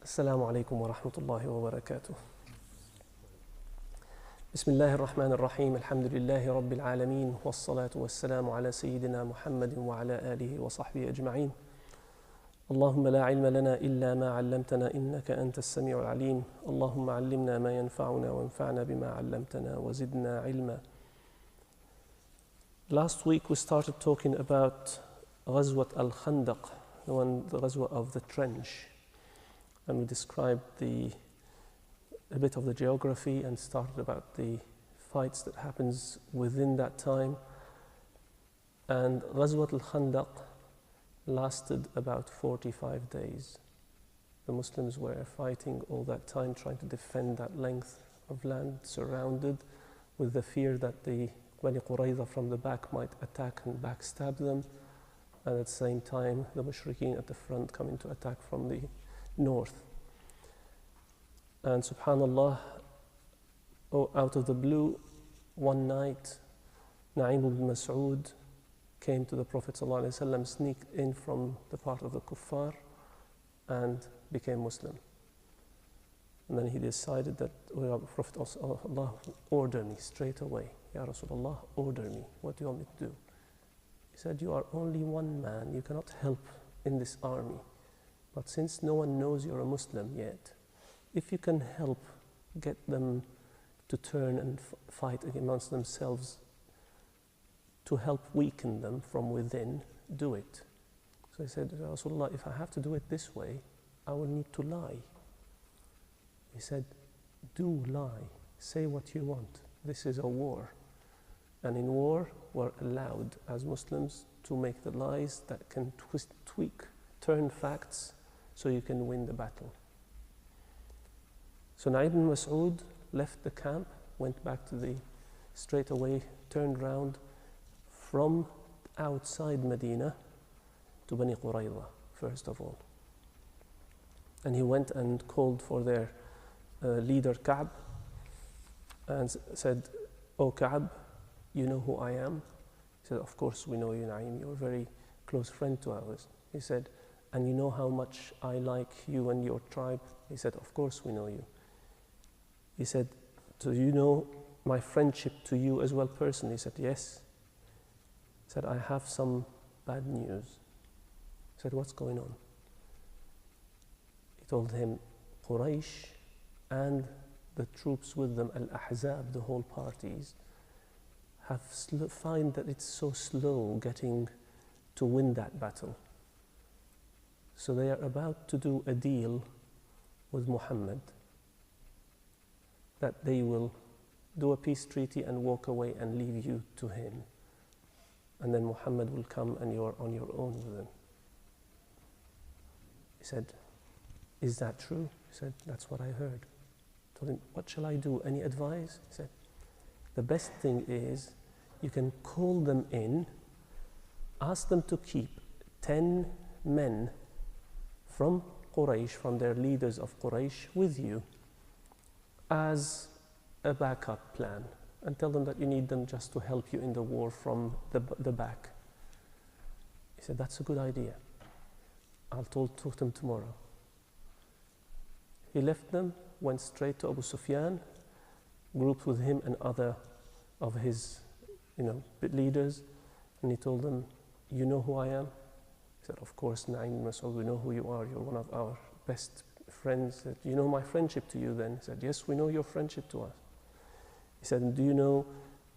السلام عليكم ورحمة الله وبركاته. بسم الله الرحمن الرحيم. الحمد لله رب العالمين، والصلاة والسلام على سيدنا محمد وعلى آله وصحبه أجمعين. اللهم لا علم لنا إلا ما علمتنا إنك أنت السميع العليم. اللهم علمنا ما ينفعنا وانفعنا بما علمتنا وزدنا علما. Last week we started talking about Ghazwat al-Khandaq, the Ghazwa of the trench. And we described a bit of the geography and started about the fights that happens within that time. And Ghazwat al-Khandaq lasted about 45 days. The Muslims were fighting all that time, trying to defend that length of land, surrounded with the fear that the Bani Quraitha from the back might attack and backstab them, and at the same time the Mushrikeen at the front coming to attack from the north. And subhanallah, out of the blue, one night, Na'im ibn Mas'ud came to the Prophet ﷺ, sneaked in from the part of the kuffar and became Muslim. And then he decided that, Prophet, Allah, order me straight away. Ya Rasulullah, order me. What do you want me to do? He said, you are only one man. You cannot help in this army. But since no one knows you're a Muslim yet, if you can help get them to turn and fight amongst themselves to help weaken them from within, do it. So he said, Rasulullah, if I have to do it this way, I will need to lie. He said, do lie. Say what you want. This is a war. And in war, we're allowed as Muslims to make the lies that can tweak, turn facts so you can win the battle. So Na'im ibn Mas'ud left the camp, went back to straight away, turned round from outside Medina to Bani Quraitha, first of all. And he went and called for their leader Ka'b and said, "O Ka'b, you know who I am?" He said, "Of course we know you, Na'im. You're a very close friend to ours." He said, "And you know how much I like you and your tribe?" He said, "Of course we know you." He said, "Do you know my friendship to you as well personally?" He said, "Yes." He said, "I have some bad news." He said, "What's going on?" He told him, Quraysh and the troops with them, Al-Ahzab, the whole parties, find that it's so slow getting to win that battle. So they are about to do a deal with Muhammad that they will do a peace treaty and walk away and leave you to him. And then Muhammad will come and you're on your own with him. He said, "Is that true?" He said, "That's what I heard." I told him, "What shall I do? Any advice?" He said, "The best thing is you can call them in, ask them to keep 10 men from Quraysh, from their leaders of Quraysh, with you as a backup plan, and tell them that you need them just to help you in the war from the back." He said, "That's a good idea. I'll talk to them tomorrow." He left them, went straight to Abu Sufyan, grouped with him and other of his leaders, and he told them, "You know who I am?" He said, "Of course, Na'im Mas'ud, we know who you are. You're one of our best friends." He said, "You know my friendship to you then?" He said, "Yes, we know your friendship to us." He said, "Do you know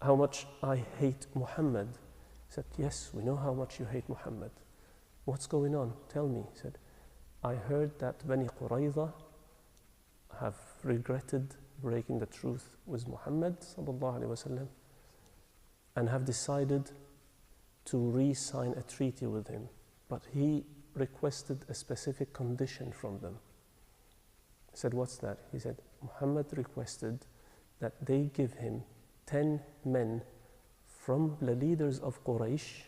how much I hate Muhammad?" He said, "Yes, we know how much you hate Muhammad. What's going on? Tell me." He said, "I heard that Bani Quraitha have regretted breaking the truth with Muhammad sallallahu alaihi wasallam and have decided to re-sign a treaty with him. But he requested a specific condition from them." He said, "What's that?" He said, "Muhammad requested that they give him 10 men from the leaders of Quraysh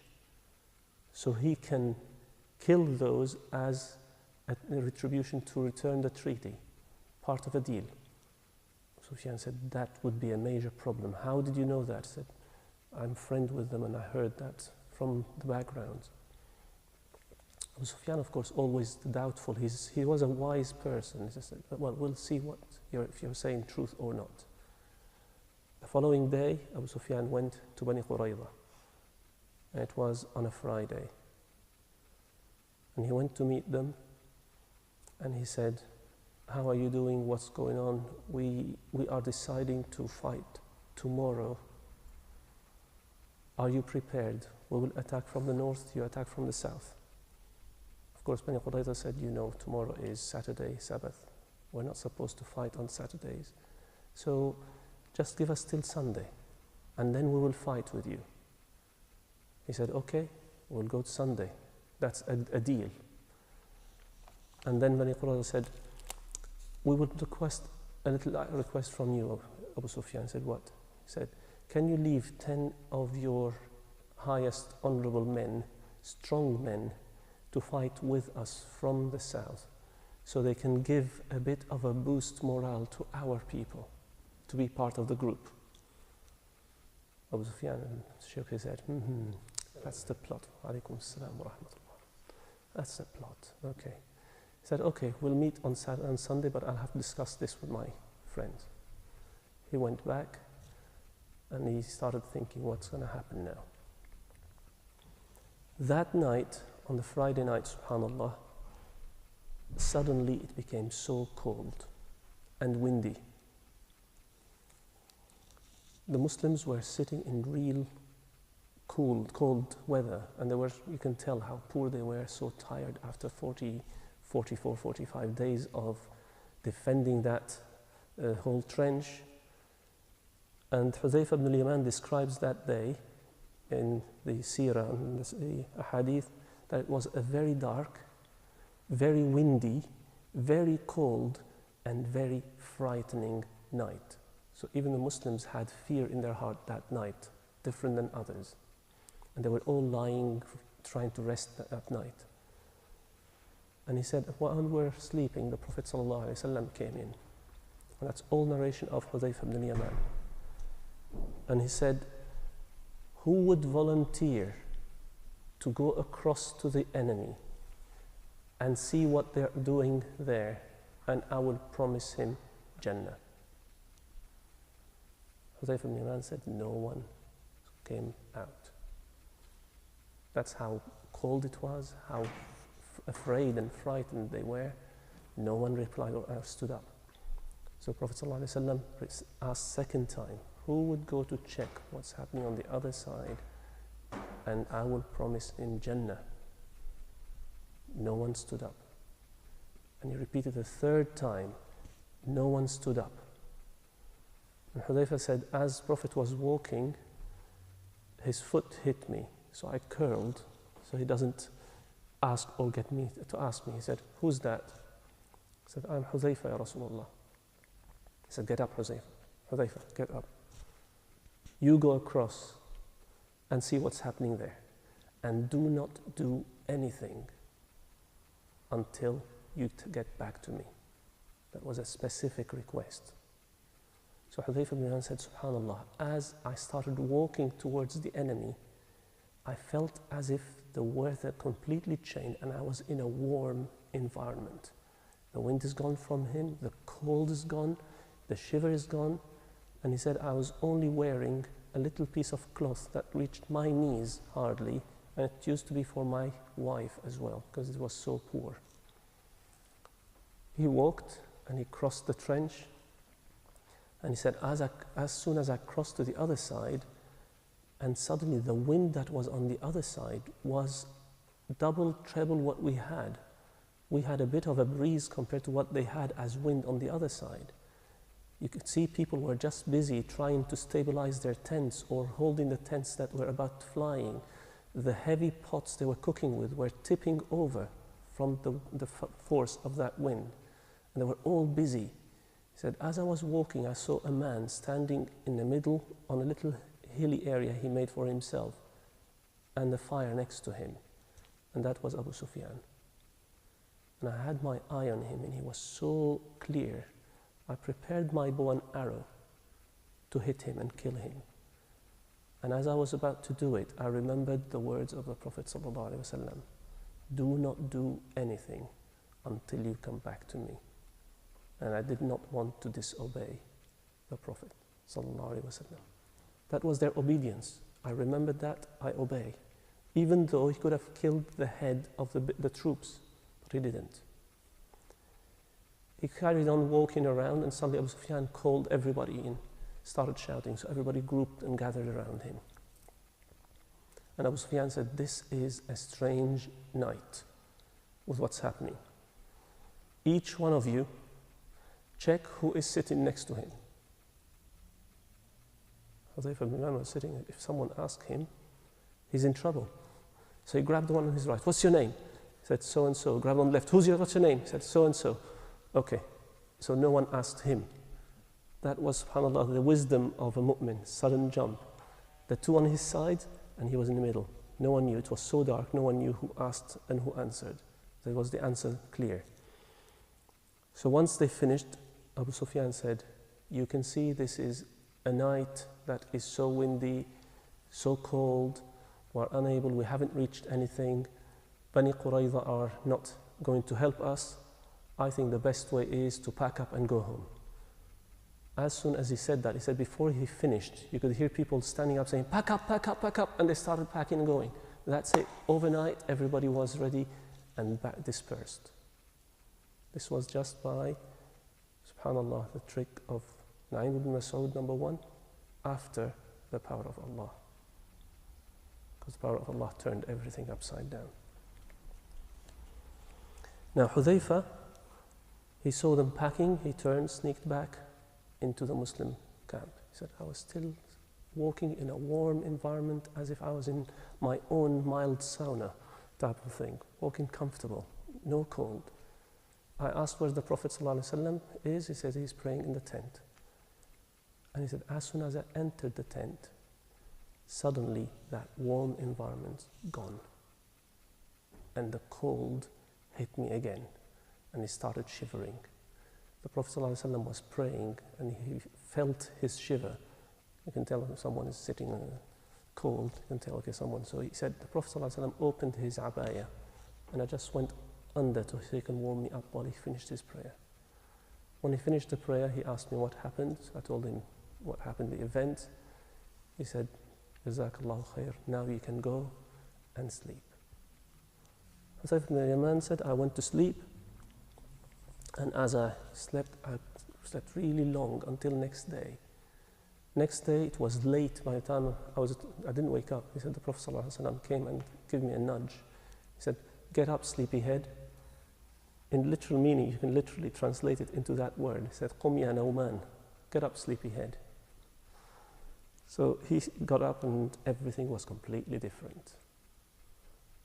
so he can kill those as a retribution to return the treaty, part of a deal." Sufyan said, "That would be a major problem. How did you know that?" He said, "I'm friend with them and I heard that from the background." Abu Sufyan, of course, always doubtful. He was a wise person. He just said, well, we'll see if you're saying truth or not. The following day, Abu Sufyan went to Bani Quraitha. And it was on a Friday. And he went to meet them. And he said, how are you doing? What's going on? We are deciding to fight tomorrow. Are you prepared? We will attack from the north, you attack from the south. Of course, Bani Quraitha said, tomorrow is Saturday, Sabbath. We're not supposed to fight on Saturdays. So just give us till Sunday, and then we will fight with you. He said, okay, we'll go to Sunday. That's a deal. And then Bani Quraitha said, we would request a little request from you, Abu Sufyan. He said, what? He said, can you leave 10 of your highest honorable men, strong men, to fight with us from the south, so they can give a bit of a boost morale to our people, to be part of the group? Abu Sufyan shook his head. That's the plot. Alaykum as-salam wa rahmatullah. That's the plot. Okay. He said, okay, we'll meet on Sunday, but I'll have to discuss this with my friends. He went back and he started thinking, what's going to happen now? That night, on the Friday night, subhanAllah, suddenly it became so cold and windy. The Muslims were sitting in real cold weather, and you can tell how poor they were, so tired after 44, 45 days of defending that whole trench. And Hudhayfa ibn al-Yaman describes that day in the seerah and the hadith that it was a very dark, very windy, very cold, and very frightening night. So even the Muslims had fear in their heart that night, different than others. And they were all lying, trying to rest that night. And he said, while we were sleeping, the Prophet ﷺ came in. And that's all narration of Hudhayfa ibn al-Yaman. And he said, who would volunteer to go across to the enemy and see what they're doing there, and I will promise him Jannah? Hudhayfa ibn al-Yaman said, no one came out. That's how cold it was, how afraid and frightened they were. No one replied or stood up. So Prophet ﷺ asked second time, who would go to check what's happening on the other side, and I will promise him Jannah? No one stood up. And he repeated the third time, no one stood up. And Hudhayfa said, as Prophet was walking, his foot hit me, so I curled, so he doesn't ask or get me to ask me. He said, who's that? I said, I'm Hudhayfa, Ya Rasulullah. He said, get up, Hudhayfa. Hudhayfa, get up. You go across and see what's happening there, and do not do anything until you get back to me. That was a specific request. So Hudhayfa ibn Yaman said, subhanAllah, as I started walking towards the enemy, I felt as if the weather completely changed and I was in a warm environment. The wind is gone from him, the cold is gone, the shiver is gone. And he said, I was only wearing a little piece of cloth that reached my knees hardly, and it used to be for my wife as well, because it was so poor. He walked and he crossed the trench, and he said, as soon as I crossed to the other side, and suddenly the wind that was on the other side was double, treble what we had. We had a bit of a breeze compared to what they had as wind on the other side. You could see people were just busy trying to stabilize their tents or holding the tents that were about flying. The heavy pots they were cooking with were tipping over from the force of that wind. And they were all busy. He said, as I was walking, I saw a man standing in the middle on a little hilly area he made for himself, and the fire next to him. And that was Abu Sufyan. And I had my eye on him, and he was so clear. I prepared my bow and arrow to hit him and kill him. And as I was about to do it, I remembered the words of the Prophet ﷺ. do not do anything until you come back to me. And I did not want to disobey the Prophet sallallahu alaihi wasallam. That was their obedience. I remembered that, I obey. Even though he could have killed the head of the troops, but he didn't. He carried on walking around, and suddenly Abu Sufyan called everybody in, started shouting, so everybody grouped and gathered around him. And Abu Sufyan said, this is a strange night with what's happening. Each one of you, check who is sitting next to him. Hudayfa ibn Yaman was sitting, if someone asked him, he's in trouble. So he grabbed the one on his right. What's your name? He said, so and so. Grabbed on the left. What's your name? He said, so and so. Okay. So no one asked him. That was, subhanAllah, the wisdom of a mu'min, sudden jump. The two on his side, and he was in the middle. No one knew. It was so dark, no one knew who asked and who answered. There was the answer clear. So once they finished, Abu Sufyan said, you can see this is a night that is so windy, so cold, we're unable, we haven't reached anything. Bani Quraitha are not going to help us. I think the best way is to pack up and go home. As soon as he said that, he said before he finished, you could hear people standing up saying, pack up, pack up, pack up, and they started packing and going. That's it. Overnight, everybody was ready and dispersed. This was just by, subhanAllah, the trick of Na'im ibn Mas'ud, number one, after the power of Allah. Because the power of Allah turned everything upside down. Now Hudayfa, he saw them packing, he turned, sneaked back into the Muslim camp. He said, I was still walking in a warm environment as if I was in my own mild sauna type of thing, walking comfortable, no cold. I asked where the Prophet ﷺ is. He said he's praying in the tent. And he said, as soon as I entered the tent, suddenly that warm environment gone. And the cold hit me again. And he started shivering. The Prophet ﷺ was praying and he felt his shiver. You can tell if someone is sitting cold, you can tell, okay, someone. So he said, the Prophet ﷺ opened his abaya and I just went under so he can warm me up while he finished his prayer. When he finished the prayer, he asked me what happened. So I told him what happened, the event. He said, Jazakallahu khair, now you can go and sleep. Hudayfa ibn Yaman said, I went to sleep, and as I slept really long until next day. Next day, it was late by the time I didn't wake up. He said, the Prophet ﷺ came and gave me a nudge. He said, get up, sleepyhead. In literal meaning, you can literally translate it into that word. He said, Qum ya nawman, get up, sleepyhead. So he got up and everything was completely different.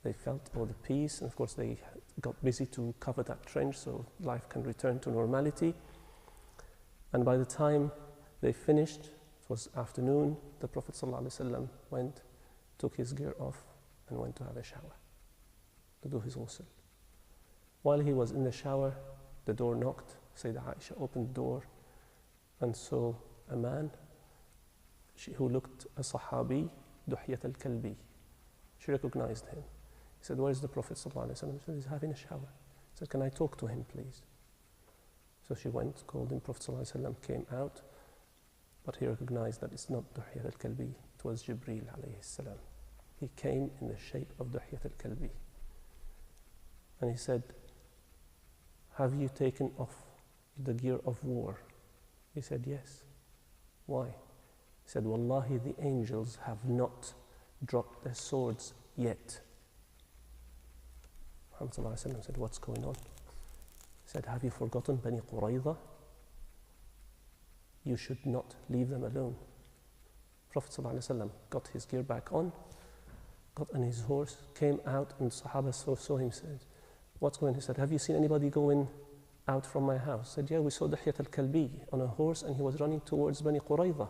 They felt all the peace, and of course they got busy to cover that trench so life can return to normality. And by the time they finished, it was afternoon, the Prophet ﷺ went, took his gear off and went to have a shower, to do his ghusl. While he was in the shower, the door knocked. Sayyidah Aisha opened the door and saw a man who looked a Sahabi, Duhyat al-Kalbi. She recognized him. He said, where is the Prophet ﷺ? He said, he's having a shower. He said, can I talk to him, please? So she went, called him. Prophet ﷺ came out, but he recognized that it's not Duhyat al-Kalbi. It was Jibreel alayhi salam. He came in the shape of Duhyat al-Kalbi. And he said, have you taken off the gear of war? He said, yes. Why? He said, Wallahi, the angels have not dropped their swords yet. Muhammad said, what's going on? He said, have you forgotten Bani Quraitha? You should not leave them alone. Prophet ﷺ got his gear back on, got on his horse, came out, and Sahaba saw him, said, what's going on? He said, have you seen anybody going out from my house? He said, yeah, we saw Duhyat al-Kalbi on a horse and he was running towards Bani Quraitha.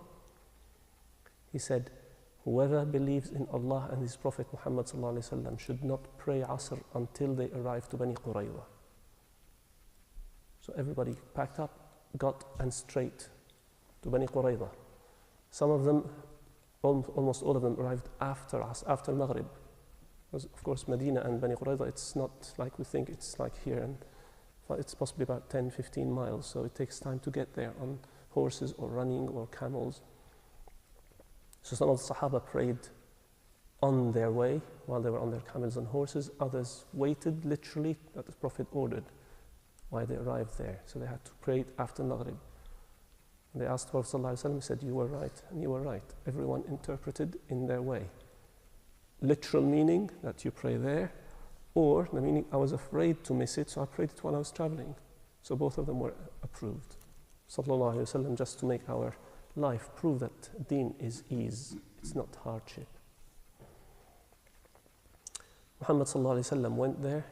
He said, whoever believes in Allah and His Prophet Muhammad ﷺ should not pray Asr until they arrive to Bani Quraitha. So everybody packed up, got and straight to Bani Quraitha. Some of them, almost all of them, arrived after Maghrib. Because of course Medina and Bani Quraitha, it's not like we think, it's like here, and it's possibly about 10-15 miles, so it takes time to get there on horses or running or camels. So some of the Sahaba prayed on their way while they were on their camels and horses. Others waited literally that the Prophet ordered while they arrived there. So they had to pray it after Maghrib. And they asked the Prophet ﷺ, he said, you were right, and you were right. Everyone interpreted in their way. Literal meaning that you pray there, or the meaning I was afraid to miss it, so I prayed it while I was traveling. So both of them were approved. Sallallahu Alaihi Wasallam, just to make our life prove that deen is ease, it's not hardship. Muhammad Sallallahu Alaihi Wasallam went there.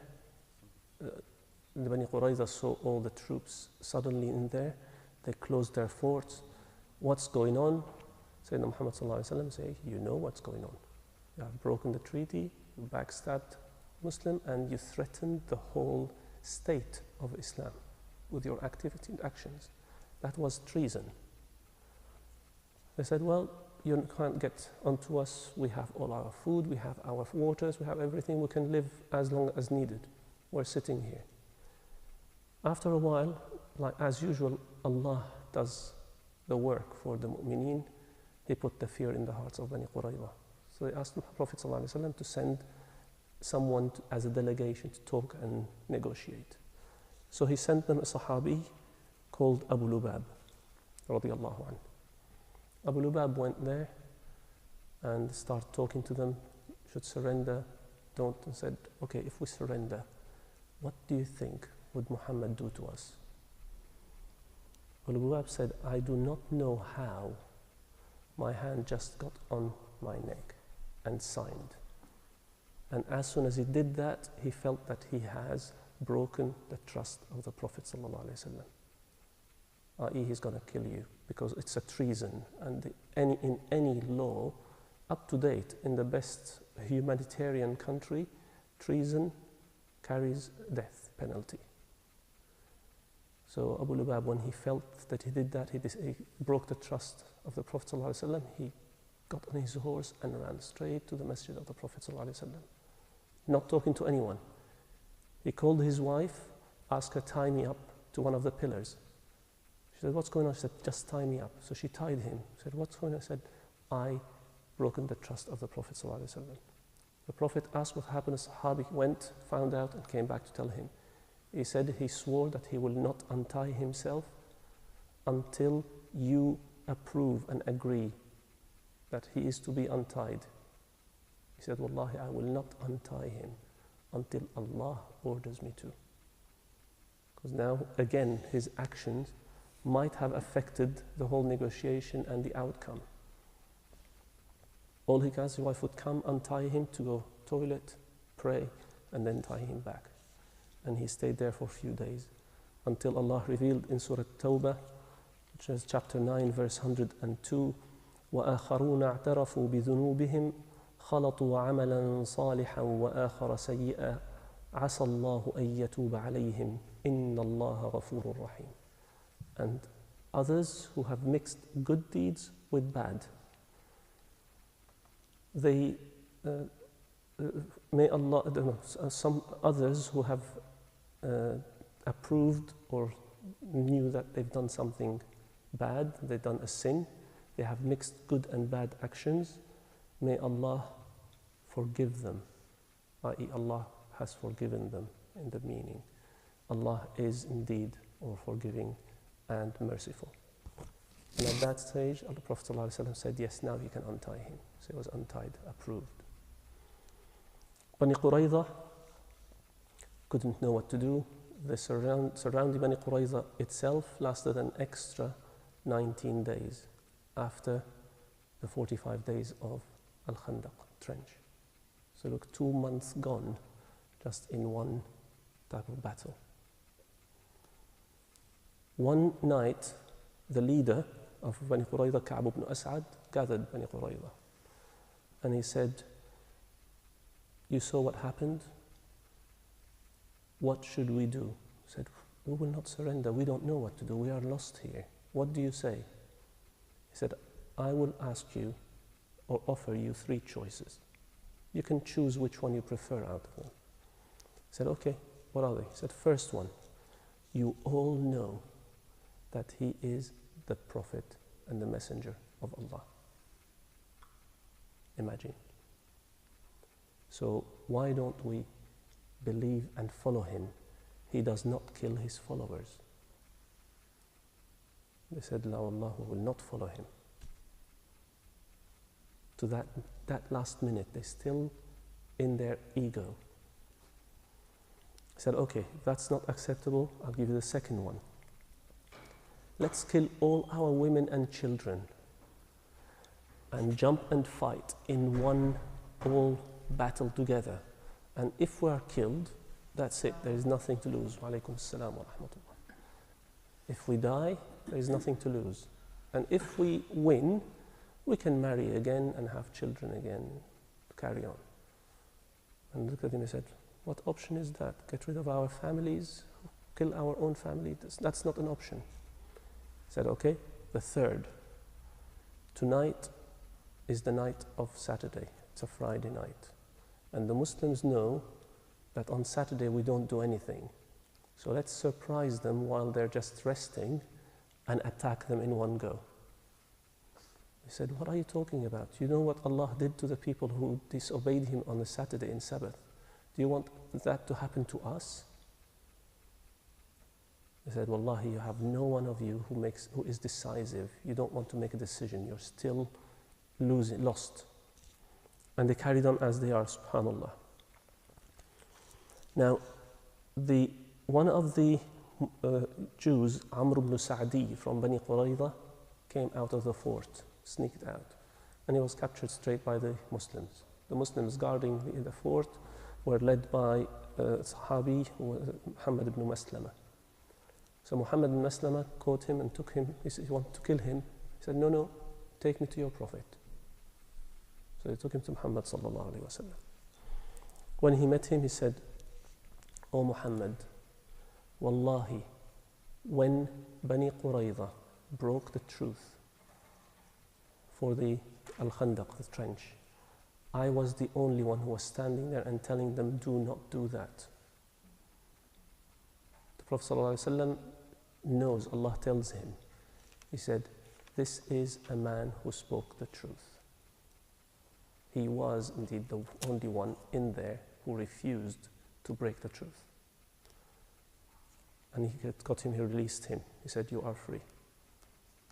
The Bani Quraitha saw all the troops suddenly in there. They closed their forts. What's going on? Sayyidina Muhammad Sallallahu Alaihi Wasallam say, you know what's going on. You have broken the treaty, you backstabbed Muslim, and you threatened the whole state of Islam with your activity and actions. That was treason. They said, well, you can't get onto us. We have all our food, we have our waters, we have everything. We can live as long as needed. We're sitting here. After a while, like as usual, Allah does the work for the mu'mineen. He put the fear in the hearts of Bani Quraitha. So they asked the Prophet ﷺ to send someone as a delegation to talk and negotiate. So he sent them a Sahabi called Abu Lubab, radiyallahu anhu. Abu Lubab went there and started talking to them. Should surrender, don't, and said, okay, if we surrender, what do you think would Muhammad do to us? Abu Lubab said, I do not know how. My hand just got on my neck and signed. And as soon as he did that, he felt that he has broken the trust of the Prophet ﷺ. i.e. he's going to kill you because it's a treason. And in any law, up to date, in the best humanitarian country, treason carries death penalty. So Abu Lubab, when he felt that he did that, he broke the trust of the Prophet ﷺ, he got on his horse and ran straight to the masjid of the Prophet ﷺ, not talking to anyone. He called his wife, asked her, tie me up to one of the pillars. She said, what's going on? She said, just tie me up. So she tied him. She said, what's going on? He said, I broken the trust of the Prophet ﷺ. The Prophet asked what happened. The Sahabi went, found out, and came back to tell him. He said he swore that he will not untie himself until you approve and agree that he is to be untied. He said, Wallahi, I will not untie him until Allah orders me to. Because now, again, his actions might have affected the whole negotiation and the outcome. All he asked, his wife would come, untie him to go toilet, pray, and then tie him back. And he stayed there for a few days until Allah revealed in Surah Tawbah, which is chapter 9, verse 102, وَآخَرُونَ اعْتَرَفُوا بِذُنُوبِهِمْ خَلَطُوا عَمَلًا صَالِحًا وَآخَرَ سَيِّئًا عَسَى اللَّهُ أَن يَتُوبَ عَلَيْهِمْ إِنَّ اللَّهَ غَفُورٌ رَحِيمٌ. And others who have mixed good deeds with bad. They may Allah, some others who have approved or knew that they've done something bad, they've done a sin, they have mixed good and bad actions, may Allah forgive them, i.e. Allah has forgiven them in the meaning. Allah is indeed all forgiving and merciful. And at that stage, the Prophet ﷺ said, yes, now you can untie him. So he was untied, approved. Bani Quraitha couldn't know what to do. The surrounding Bani Quraitha itself lasted an extra 19 days after the 45 days of Al-Khandaq trench. So look, 2 months gone just in one type of battle. One night, the leader of Bani Quraitha, Ka'b ibn As'ad, gathered Bani Quraitha. And he said, you saw what happened? What should we do? He said, we will not surrender. We don't know what to do. We are lost here. What do you say? He said, I will ask you or offer you 3 choices. You can choose which one you prefer out of them. He said, okay, what are they? He said, first one, you all know that he is the Prophet and the Messenger of Allah. Imagine. So why don't we believe and follow him? He does not kill his followers. They said, La Allah, we will not follow him. To that last minute, they're still in their ego. He said, okay, if that's not acceptable, I'll give you the second one. Let's kill all our women and children and jump and fight in one all battle together. And if we are killed, that's it, there is nothing to lose. Wa alaykum as-salam wa rahmatullah. If we die, there is nothing to lose. And if we win, we can marry again and have children again, carry on. And look at him and said, what option is that? Get rid of our families, kill our own family? That's not an option. He said, okay, the third. Tonight is the night of Saturday. It's a Friday night. And the Muslims know that on Saturday we don't do anything. So let's surprise them while they're just resting and attack them in one go. He said, what are you talking about? You know what Allah did to the people who disobeyed him on the Saturday in Sabbath? Do you want that to happen to us? He said, Wallahi, you have no one of you who is decisive. You don't want to make a decision. You're still lost. And they carried on as they are, subhanAllah. Now, one of the Jews, Amr ibn Sa'di from Bani Quraitha, came out of the fort, sneaked out, and he was captured straight by the Muslims. The Muslims guarding the fort were led by Sahabi, Muhammad ibn Maslama. So Muhammad ibn Maslama caught him and took him. He said, he wanted to kill him. He said, no, take me to your Prophet. So they took him to Muhammad sallallahu alaihi wasallam. When he met him, he said, O Muhammad, Wallahi, when Bani Quraitha broke the truth for the Al-Khandaq, the trench, I was the only one who was standing there and telling them, do not do that. The Prophet ﷺ knows, Allah tells him, he said, this is a man who spoke the truth. He was indeed the only one in there who refused to break the truth. And he got him, he released him. He said, you are free.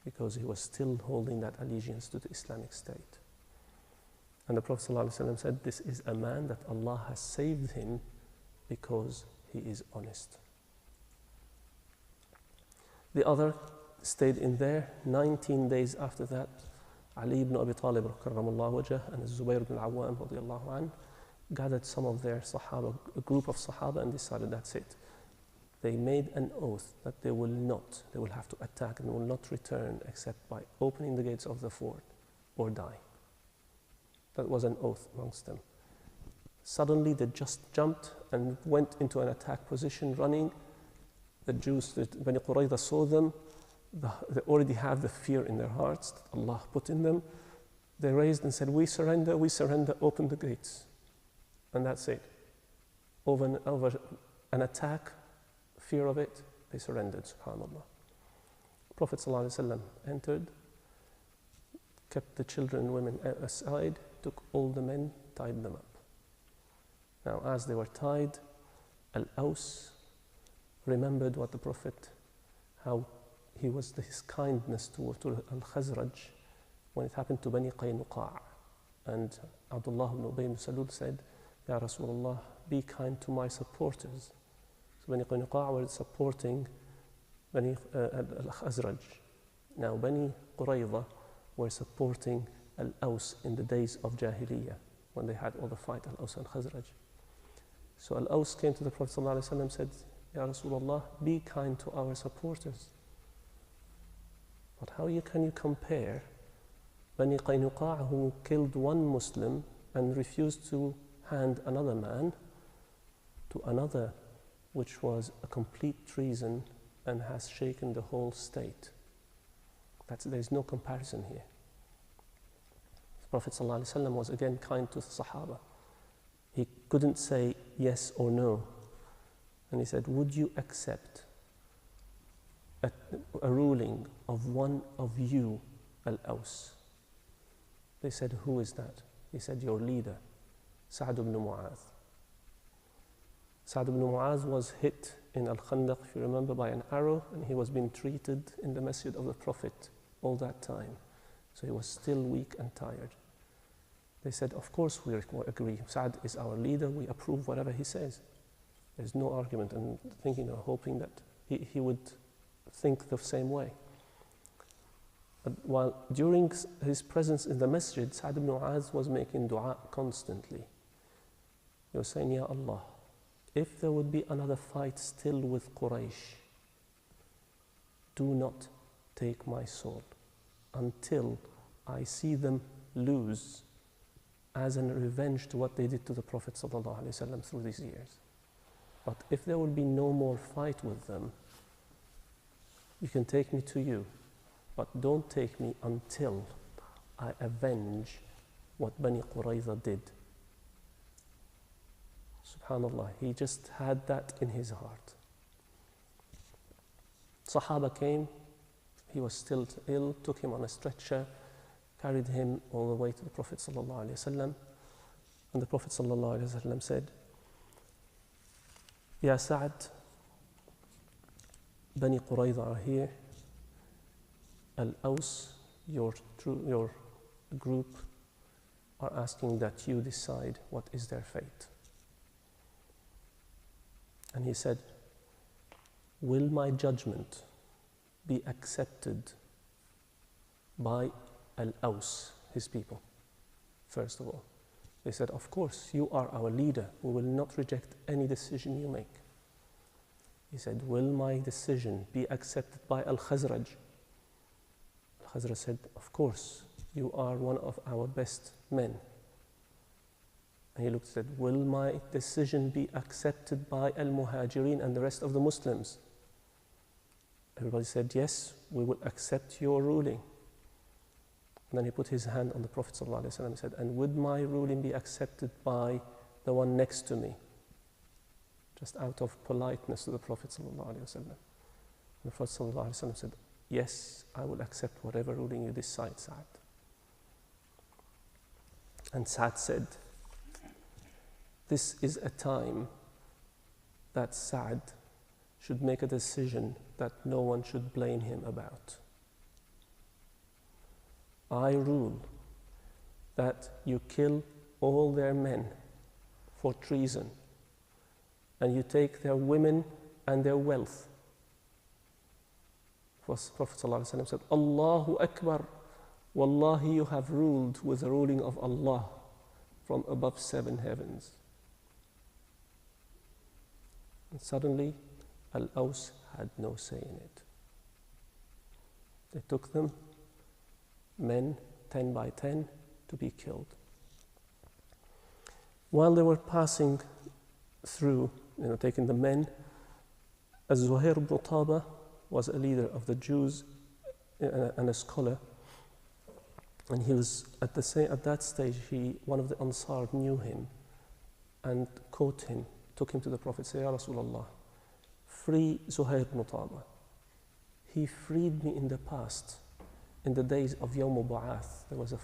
Because he was still holding that allegiance to the Islamic State. And the Prophet ﷺ said, this is a man that Allah has saved him because he is honest. The other stayed in there. 19 days after that, Ali ibn Abi Talib karramallahu wajhah and Zubayr ibn al-Awwam radiyallahu anhu gathered some of their Sahaba, a group of Sahaba, and decided that's it. They made an oath that they will have to attack and will not return except by opening the gates of the fort or die. That was an oath amongst them. Suddenly they just jumped and went into an attack position running. The Jews, the Bani Quraitha saw them. They already have the fear in their hearts that Allah put in them. They raised and said, we surrender, open the gates. And that's it. Over an attack, fear of it, they surrendered, subhanAllah. Prophet ﷺ entered, kept the children and women aside, took all the men, tied them up. Now, as they were tied, Al-Aws remembered what the Prophet, how he was his kindness to Al-Khazraj when it happened to Bani Qaynuqa'. And Abdullah ibn Ubay ibn Salul said, Ya Rasulullah, be kind to my supporters. So Bani Qaynuqa' were supporting Bani Al-Khazraj. Now Bani Quraitha were supporting Al-Aws in the days of Jahiliyyah, when they had all the fight, Al-Aws and Khazraj. So Al-Aws came to the Prophet ﷺ and said, Ya Rasulullah, be kind to our supporters. But how can you compare Bani Qaynuqa' who killed one Muslim and refused to hand another man to another, which was a complete treason and has shaken the whole state? There's no comparison here. The Prophet ﷺ was again kind to the Sahaba. couldn't say yes or no. And he said, would you accept a ruling of one of you, Al-Aws? They said, who is that? He said, your leader, Sa'd ibn Mu'adh. Sa'd ibn Mu'adh was hit in Al-Khandaq, if you remember, by an arrow, and he was being treated in the masjid of the Prophet all that time. So he was still weak and tired. They said, of course we agree. Sa'd is our leader, we approve whatever he says. There's no argument, and thinking or hoping that he would think the same way. But while during his presence in the masjid, Sa'd ibn Mu'adh was making dua constantly. He was saying, Ya Allah, if there would be another fight still with Quraysh, do not take my soul until I see them lose as a revenge to what they did to the Prophet ﷺ through these years. But if there will be no more fight with them, you can take me to you, but don't take me until I avenge what Bani Quraitha did. Subhanallah, he just had that in his heart. Sahaba came, he was still ill, took him on a stretcher, carried him all the way to the Prophet ﷺ, and the Prophet ﷺ said, Ya Sa'd, Bani Quraitha are here. Al-Aws, your group, are asking that you decide what is their fate. And he said, will my judgment be accepted by Al-Aws, his people? First of all, they said, of course, you are our leader. We will not reject any decision you make. He said, will my decision be accepted by Al-Khazraj? Al-Khazraj said, of course, you are one of our best men. And he looked and said, will my decision be accepted by Al-Muhajirin and the rest of the Muslims? Everybody said, yes, we will accept your ruling. And then he put his hand on the Prophet ﷺ and said, and would my ruling be accepted by the one next to me? Just out of politeness to the Prophet ﷺ. The Prophet ﷺ said, yes, I will accept whatever ruling you decide, Sa'd. And Sa'd said, this is a time that Sa'd should make a decision that no one should blame him about. I rule that you kill all their men for treason, and you take their women and their wealth. Prophet ﷺ said, Allahu Akbar, Wallahi, you have ruled with the ruling of Allah from above 7 heavens. And suddenly, Al-Aws had no say in it. They took them, men 10 by 10, to be killed. While they were passing through, taking the men, Zuhair ibn Taba was a leader of the Jews and a scholar, and he was at that stage. One of the Ansar knew him and caught him, took him to the Prophet, said, Ya Rasulullah, free Zuhair ibn Taba. He freed me in the past. In the days of Yawm Ba'ath, there was a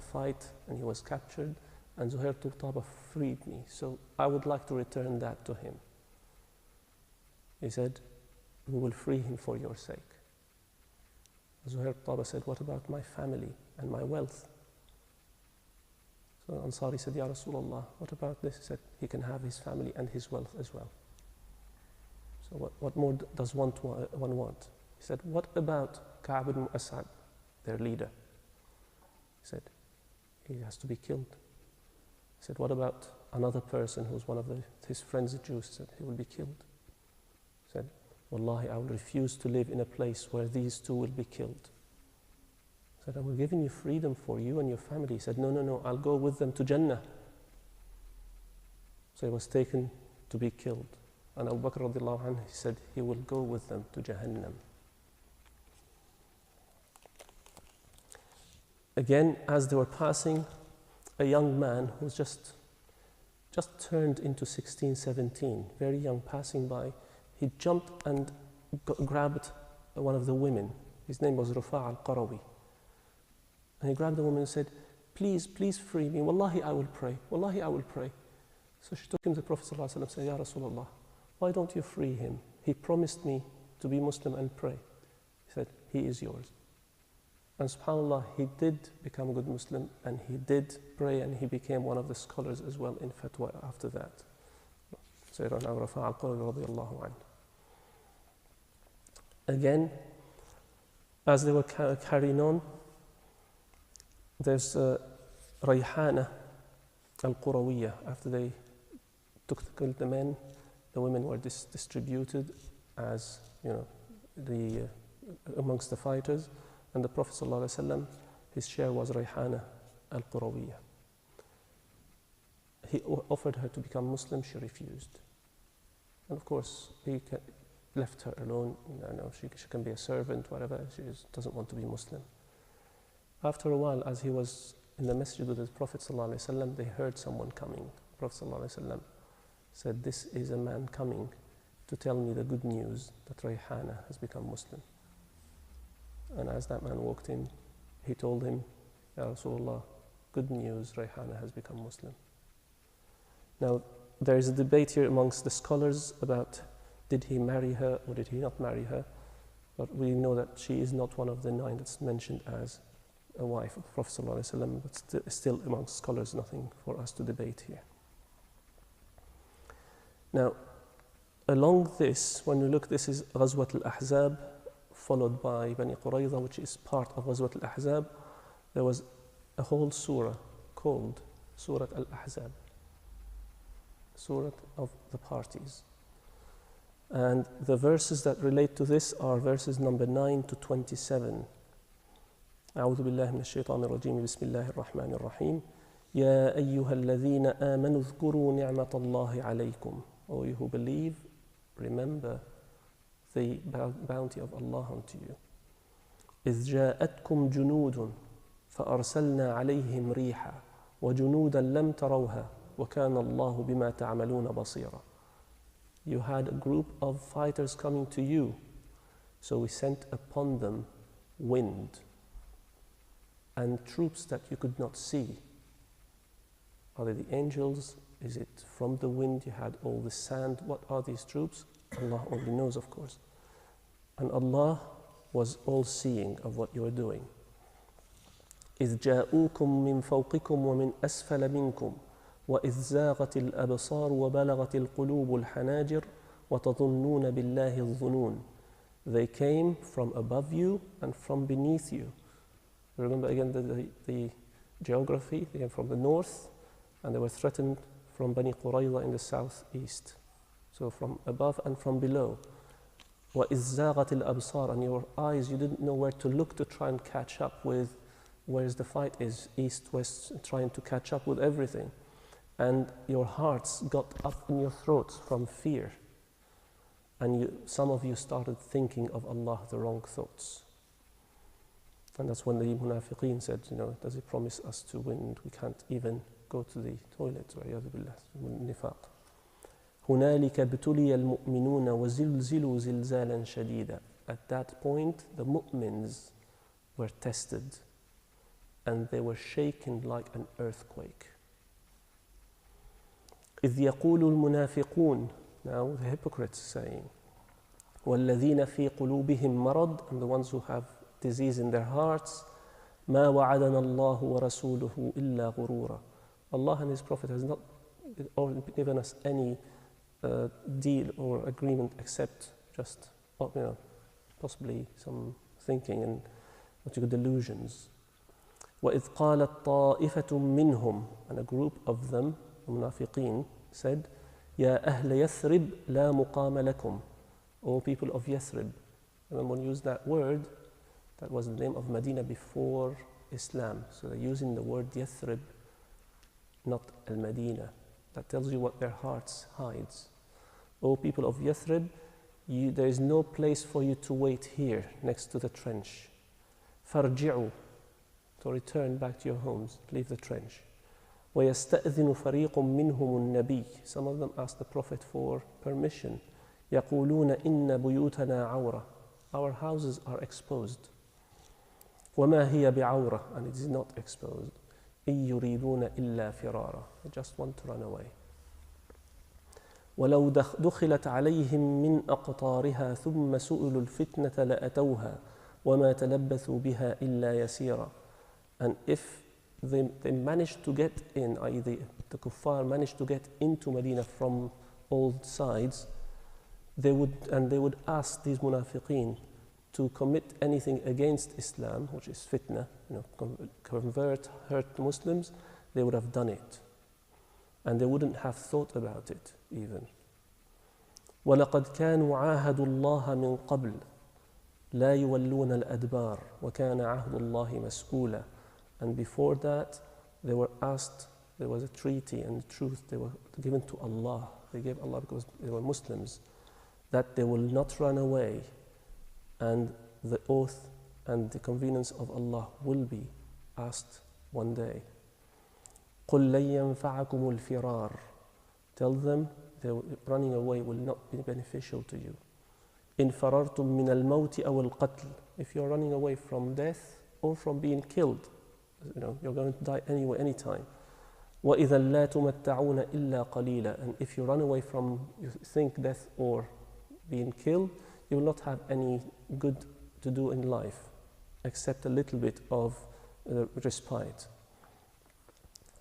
fight and he was captured, and Zuhair ibn Taba freed me. So I would like to return that to him. He said, we will free him for your sake. Zuhair ibn Taba said, what about my family and my wealth? So Ansari said, Ya Rasulullah, what about this? He said, he can have his family and his wealth as well. So what more does one want? He said, what about Ka'b ibn As'ad, their leader? He said, he has to be killed. He said, what about another person who's one of his friends, the Jews? He said, he will be killed. He said, Wallahi, I will refuse to live in a place where these two will be killed. He said, I will give you freedom for you and your family. He said, no, I'll go with them to Jannah. So he was taken to be killed. And Abu Bakr radiallahu anhu, he said, he will go with them to Jahannam. Again, as they were passing, a young man who was just just turned into 16, 17, very young, passing by. He jumped and grabbed one of the women. His name was Rufa' al-Qarawi. And he grabbed the woman and said, please, please free me. Wallahi, I will pray. Wallahi, I will pray. So she took him to the Prophet ﷺ and said, Ya Rasulullah, why don't you free him? He promised me to be Muslim and pray. He said, he is yours. And subhanAllah, he did become a good Muslim and he did pray and he became one of the scholars as well in fatwa after that. Sayyidina Rufa' al-Qarawi radiyallahu anhu. Again, as they were carrying on, there's Rayhana al-Qurawiyya. After they killed the men, the women were distributed as, amongst the fighters. And the Prophet ﷺ, his share was Rayhana al-Qurawiyya. He offered her to become Muslim, she refused. And of course, he left her alone. She can be a servant, whatever, she just doesn't want to be Muslim. After a while, as he was in the masjid with the Prophet ﷺ, they heard someone coming. The Prophet ﷺ said, this is a man coming to tell me the good news that Rayhana has become Muslim. And as that man walked in, he told him, Ya Rasulullah, good news, Rayhana has become Muslim. Now, there is a debate here amongst the scholars about did he marry her or did he not marry her? But we know that she is not one of the 9 that's mentioned as a wife of the Prophet ﷺ, but still amongst scholars, nothing for us to debate here. Now, along this, when we look, this is Ghazwat al-Ahzab, followed by Bani Quraitha, which is part of Ghazwat al-Ahzab. There was a whole surah called Surah al-Ahzab, Surah of the parties. And the verses that relate to this are verses number 9 to 27. أعوذ بالله من الشيطان الرجيم بسم الله الرحمن الرحيم يا أيها الذين آمنوا اذكروا نعمة الله عليكم. O you who believe, remember the bounty of Allah unto you. إذ جاءتكم جنود فأرسلنا عليهم ريحا وجنودا لم تروها وكان الله بما تعملون بصيرا. You had a group of fighters coming to you, so we sent upon them wind and troops that you could not see. Are they the angels? Is it from the wind? You had all the sand. What are these troops? Allah only knows, of course. And Allah was all-seeing of what you were doing. إِذْ جَاءُوكُم مِّن فَوْقِكُمْ وَمِنْ أَسْفَلَ مِنْكُمْ وَإِذْ زَاغَتِ الْأَبْصَارُ وَبَلَغَتِ الْقُلُوبُ الْحَنَاجِرَ وَتَظُنُّونَ بِاللَّهِ الظُّنُونَ. They came from above you and from beneath you. Remember again the geography. They came from the north and they were threatened from Bani Quraitha in the southeast. So from above and from below. وَإِذْ زَاغَتِ الْأَبْصَارُ. And your eyes, you didn't know where to look to try and catch up with where's the fight is, east, west, trying to catch up with everything. And your hearts got up in your throats from fear. And some of you started thinking of Allah the wrong thoughts. And that's when the munafiqeen said, does he promise us to win? We can't even go to the toilet. وَعِيَاذُ بِاللَّهِ النِّفَاقِ. هُنَالِكَ ابْتُلِيَ الْمُؤْمِنُونَ وَزِلْزِلُوا زِلْزَالًا شَدِيدًا. At that point, the mu'mins were tested and they were shaken like an earthquake. إِذْ يَقُولُ الْمُنَافِقُونَ. Now the hypocrites saying, وَالَّذِينَ فِي قُلُوبِهِمْ مَرَضٌ. And the ones who have disease in their hearts, مَا وَعَدَنَا اللَّهُ وَرَسُولُهُ إِلَّا غُرُورًا. Allah and His Prophet has not given us any deal or agreement except just possibly some thinking and delusions. وَإِذْ قَالَتْ طَائِفَةٌ مِّنْهُمْ. And a group of them, the munafiqeen, said, يَا أَهْلَ يَثْرِبْ لَا مُقَامَ لَكُمْ. O people of Yathrib. And when we use that word, that was the name of Medina before Islam. So they're using the word Yathrib, not Al-Madinah. That tells you what their hearts hides. O people of Yathrib, there is no place for you to wait here next to the trench. فَارْجِعُوا. So return back to your homes, leave the trench. وَيَسْتَأْذِنُ فَرِيقٌ مِّنْهُمُ النَّبِيِّ. Some of them asked the Prophet for permission. يَقُولُونَ إِنَّ بُيُوتَنَا عَوْرَةٌ. Our houses are exposed. وَمَا هِيَ بِعَوْرَةٍ. And it is not exposed. إِن يُرِيدُونَ إِلَّا فِرَارًا. They just want to run away. وَلَوْ دُخِلَتْ عَلَيْهِمْ مِنْ أَقْطَارِهَا ثُمَّ سُئِلُوا الْفِتْنَةَ لَأَتَوْهَا وَمَا تَلَبَّثُوا بِهَا إِلَّا يَسِيرًا. And if they managed to get in, i.e. the kuffar managed to get into Medina from all sides, they would ask these munafiqeen to commit anything against Islam, which is fitna, convert, hurt Muslims, they would have done it. And they wouldn't have thought about it even. وَلَقَدْ كَانُوا عَاهَدُوا اللَّهَ مِنْ قَبْلِ لَا يُوَلُّونَ الْأَدْبَارِ وَكَانَ عَهْدُ اللَّهِ مَسْئُولًا. And before that, they were asked, there was a treaty and the truth, they were given to Allah. They gave Allah because they were Muslims, that they will not run away, and the oath and the convenience of Allah will be asked one day. قُلْ لَن يَنْفَعَكُمُ الْفِرَارِ. Tell them running away will not be beneficial to you. إِنْ فَرَرْتُم مِّنَ الْمَوْتِ أَوْ الْقَتْلِ. If you're running away from death or from being killed, you're going to die anyway, anytime. وَإِذًا لَا تُمَتَّعُونَ إِلَّا قَلِيلًا. And if you run away from, you think, death or being killed, you will not have any good to do in life, except a little bit of respite.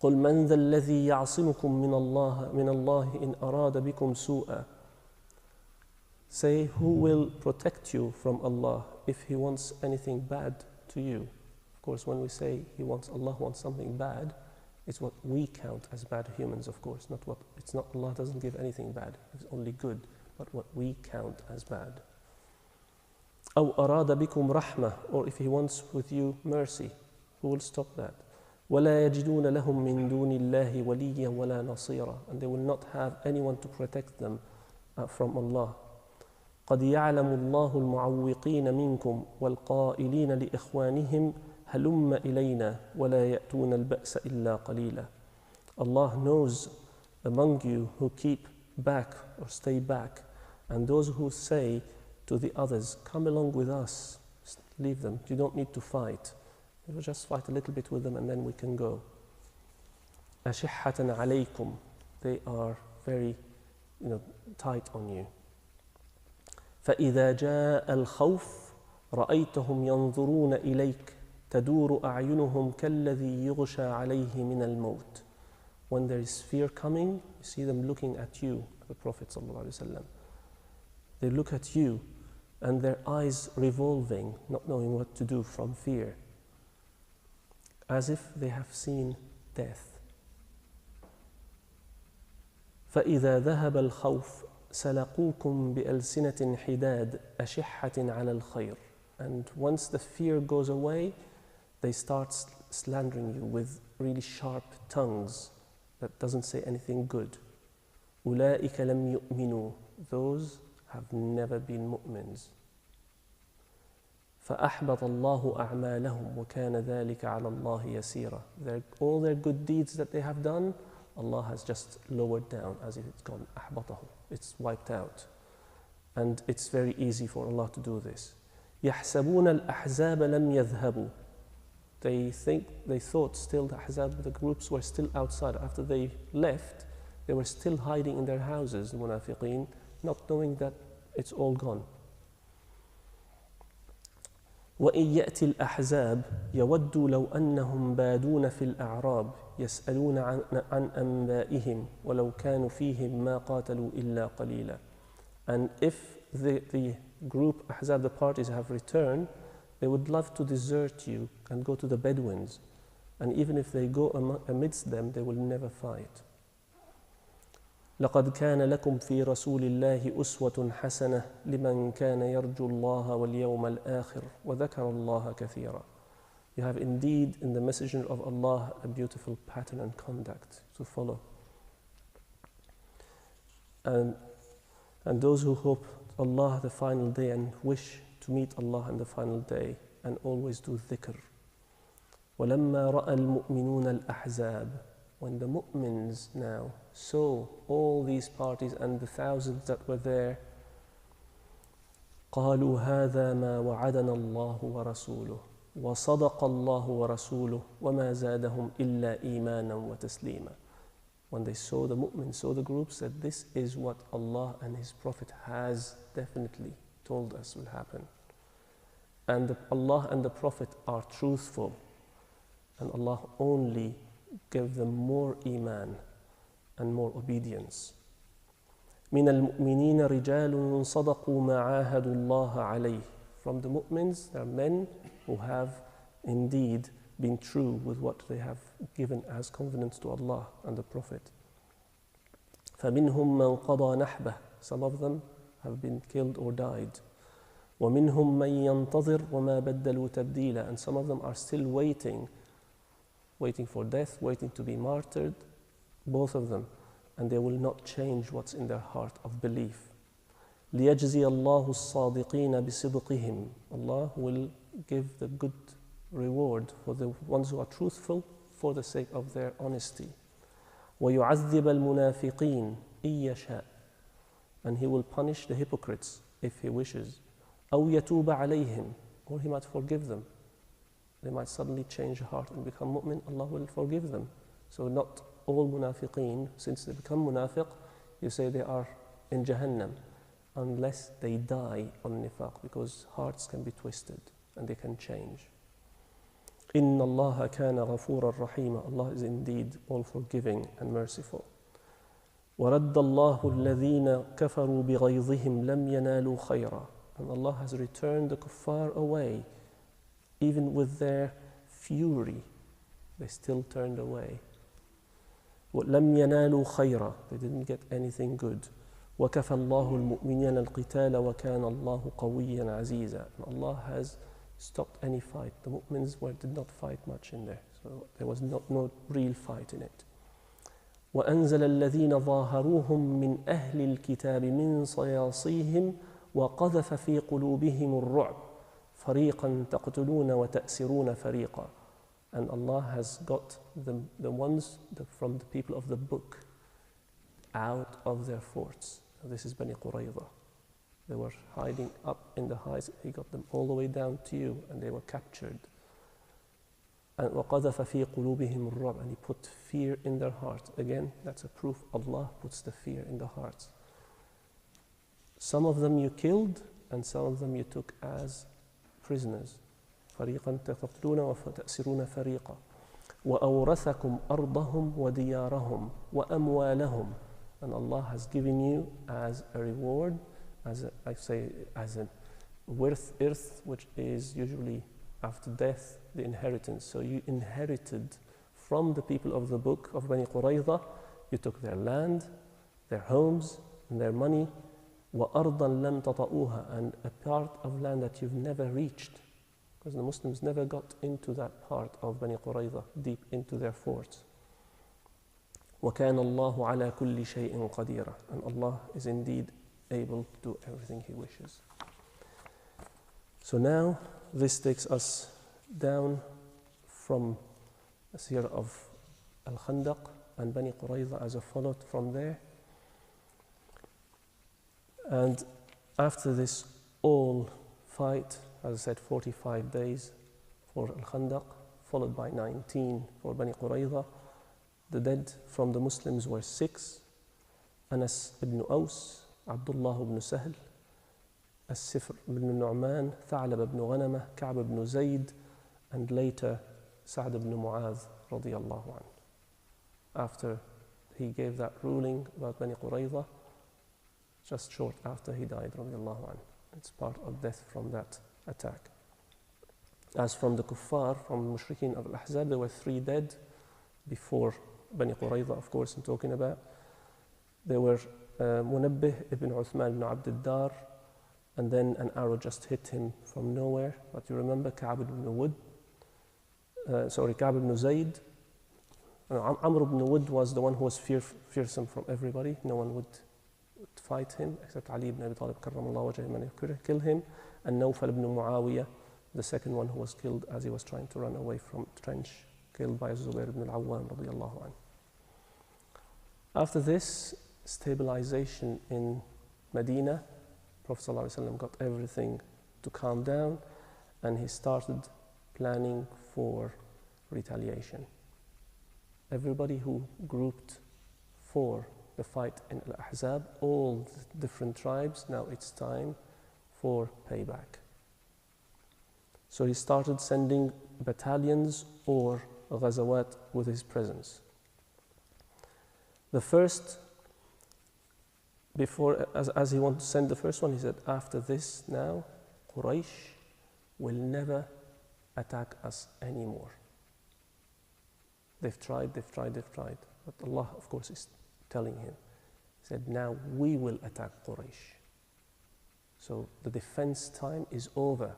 قُلْ مَنْ ذَا الَّذِي يَعْصِمُكُم مِّنَ اللَّهِ إِنْ أَرَادَ بِكُمْ سُوءًا. Say, who will protect you from Allah if He wants anything bad to you? Of course, when we say Allah wants something bad, it's what we count as bad humans, of course. Allah doesn't give anything bad, it's only good, but what we count as bad. أَوْ أَرَادَ بِكُمْ رَحْمَةً. Or if He wants with you mercy, who will stop that? وَلَا يَجِدُونَ لَهُم مِّن دُونِ اللَّهِ وَلِيًّا وَلَا نَصِيرًا. And they will not have anyone to protect them from Allah. قَدْ يَعْلَمُ اللَّهُ الْمُعَوِّقِينَ مِنْكُمْ وَالْقَائِلِينَ لِإِخْوَانِهِمْ هَلُمَّ إِلَيْنَا وَلَا يَأْتُونَ الْبَأْسَ إِلَّا قَلِيلًا. Allah knows among you who keep back or stay back, and those who say to the others, come along with us, leave them, you don't need to fight. We'll just fight a little bit with them and then we can go. أَشِحَّةً عَلَيْكُمْ. They are very tight on you. فَإِذَا جَاءَ الْخَوْفُ رَأَيْتَهُمْ يَنْظُرُونَ إِلَيْكَ تَدُورُ أَعْيُنُهُمْ كَالَّذِي يُغْشَى عَلَيْهِ مِنَ الْمَوْتِ. When there is fear coming, you see them looking at you, the Prophet ﷺ. They look at you and their eyes revolving, not knowing what to do from fear, as if they have seen death. فَإِذَا ذَهَبَ الْخَوْفُ سَلَقُوكُمْ بِأَلْسِنَةٍ حِدَادٍ أَشِحَّةٍ عَلَى الْخَيْرِ. And once the fear goes away, they start slandering you with really sharp tongues that doesn't say anything good. أُولَٰئِكَ لَمْ يُؤْمِنُوا. Those have never been mu'mins. فَأَحْبَطَ اللَّهُ أَعْمَالَهُمْ وَكَانَ ذَلِكَ عَلَى اللَّهِ يَسِيرًا. All their good deeds that they have done, Allah has just lowered down, as if it's gone, أَحْبَطَهُ. It's wiped out. And it's very easy for Allah to do this. يَحْسَبُونَ الْأَحْزَابَ لَمْ يَذْهَبُوا. They thought still the Ahzab, the groups were still outside. After they left, they were still hiding in their houses, the munafiqeen, not knowing that it's all gone. وَإِنْ يَأْتِ الْأَحْزَابُ يَوَدُّوا لَوْ أَنَّهُمْ بَادُونَ فِي الْأَعْرَابِ يَسْأَلُونَ عَنْ أَنْبَائِهِمْ وَلَوْ كَانُوا فِيهِمْ مَا قَاتَلُوا إِلَّا قَلِيلًا. And if the group Ahzab, the parties, have returned, they would love to desert you and go to the Bedouins. And even if they go amidst them, they will never fight. لقد كان لكم في رسول الله أسوة حسنة لمن كان يرجو الله واليوم الآخر وذكر الله كثيرا. You have indeed in the Messenger of Allah a beautiful pattern and conduct to follow. And those who hope Allah the final day and wish to meet Allah on the final day and always do dhikr. وَلَمَّا رَأَى الْمُؤْمِنُونَ الْأَحْزَابَ. when the mu'mins now saw all these parties and the thousands that were there, قالوا هذا ما وعدنا الله ورسوله وصدق الله ورسوله وما زادهم إلا إيمانا وتسليما. When they saw the mu'mins, saw the groups, that this is what Allah and His Prophet has definitely told us will happen. And Allah and the Prophet are truthful, and Allah only gave them more iman and more obedience. من المؤمنين رجال صدقوا ما عاهدوا الله عليه. From the mu'mins, there are men who have indeed been true with what they have given as covenants to Allah and the Prophet. فمنهم من قضى نحبه. Some of them have been killed or died. ومنهم من ينتظر وما بدلوا تبديلا. And some of them are still waiting for death, waiting to be martyred, both of them, and they will not change what's in their heart of belief. ليجزي الله الصادقين بصدقهم. Allah will give the good reward for the ones who are truthful for the sake of their honesty. ويعذب المنافقين إن يشاء. And He will punish the hypocrites if He wishes. أو يتوب عليهم. Or He might forgive them. They might suddenly change heart and become mu'min. Allah will forgive them. So not all munafiqeen, since they become munafiq, you say they are in Jahannam, unless they die on nifaq, because hearts can be twisted and they can change. إِنَّ اللَّهَ كَانَ غَفُورًا رَحِيمًا. Allah is indeed all forgiving and merciful. وَرَدَّ اللَّهُ الَّذِينَ كَفَرُوا بِغَيْظِهِمْ لَمْ يَنَالُوا خَيْرًا. And Allah has returned the kuffar away. Even with their fury, they still turned away. وَلَمْ يَنَالُوا خَيْرًا. They didn't get anything good. وَكَفَى اللَّهُ الْمُؤْمِنِينَ الْقِتَالَ وَكَانَ اللَّهُ قَوِيًّا عَزِيزًا. And Allah has stopped any fight. The mu'mins did not fight much in there. So there was no real fight in it. وَأَنزَلَ الَّذِينَ ظَاهَرُوهُم مِّنْ أَهْلِ الْكِتَابِ مِنْ صَيَاصِيهِمْ وَقَذَفَ فِي قُلُوبِهِمُ الرُّعْبَ فَرِيقًا تَقْتُلُونَ وَتَأْسِرُونَ فَرِيقًا. And Allah has got the ones from the people of the book out of their forts. Now this is Bani Quraitha. They were hiding up in the heights. He got them all the way down to you, and they were captured. And وَقَذَفَ فِي قُلُوبِهِمُ الرُّعْبَ. And He put fear in their heart. Again, that's a proof Allah puts the fear in the hearts. Some of them you killed, and some of them you took as prisoners. فَرِيقًا تَقْتُلُونَ وَتَأْسِرُونَ فَرِيقًا وَأَوْرَثَكُمْ أَرْضَهُمْ وَدِيَارَهُمْ وَأَمْوَالَهُم. And Allah has given you as a reward, as a worth, which is usually after death, the inheritance. So you inherited from the people of the book of Bani Quraitha, you took their land, their homes, and their money. وَأَرْضًا لَمْ تَطَئُوهَا. And a part of land that you've never reached, because the Muslims never got into that part of Bani Quraitha, deep into their forts. وَكَانَ اللَّهُ عَلَى كُلِّ شَيْءٍ قَدِيرًا. And Allah is indeed able to do everything He wishes. So now this takes us down from the seerah of Al-Khandaq and Bani Quraitha as a followed from there. And after this all fight, as I said, 45 days for Al-Khandaq, followed by 19 for Bani Quraitha. The dead from the Muslims were 6: Anas ibn Aus, Abdullah ibn Sahl, As-Sifr ibn Nu'man, Tha'lab ibn Ghanamah, Ka'b ibn Zayd, and later Sa'd ibn Mu'adh radiyallahu anhu. After he gave that ruling about Bani Quraitha, just short after he died radiyallahu anhu. It's part of death from that attack. As from the kuffar, from the mushrikeen of Al-Ahzab, there were 3 dead before Bani Quraitha, of course, I'm talking about. There were Munabbih ibn Uthman ibn Abd al-Dar, and then an arrow just hit him from nowhere. But you remember Ka'b ibn Zayd. Amr ibn Wud was the one who was fearsome from everybody. No one would fight him except Ali ibn Abi Talib karramallahu wajhahu man could kill him, and Nawfal ibn Muawiyah, the second one who was killed as he was trying to run away from trench, killed by Zubair ibn al-Awwam radiyallahu anhu. After this stabilization in Medina, Prophet ﷺ got everything to calm down, and he started planning for retaliation. Everybody who grouped for the fight in Al-Ahzab, all the different tribes, now it's time for payback. So he started sending battalions or ghazawat with his presence. The first, as he wanted to send the first one, he said, after this now, Quraysh will never attack us anymore. They've tried. But Allah, of course, is telling him. He said, now we will attack Quraysh. So the defense time is over.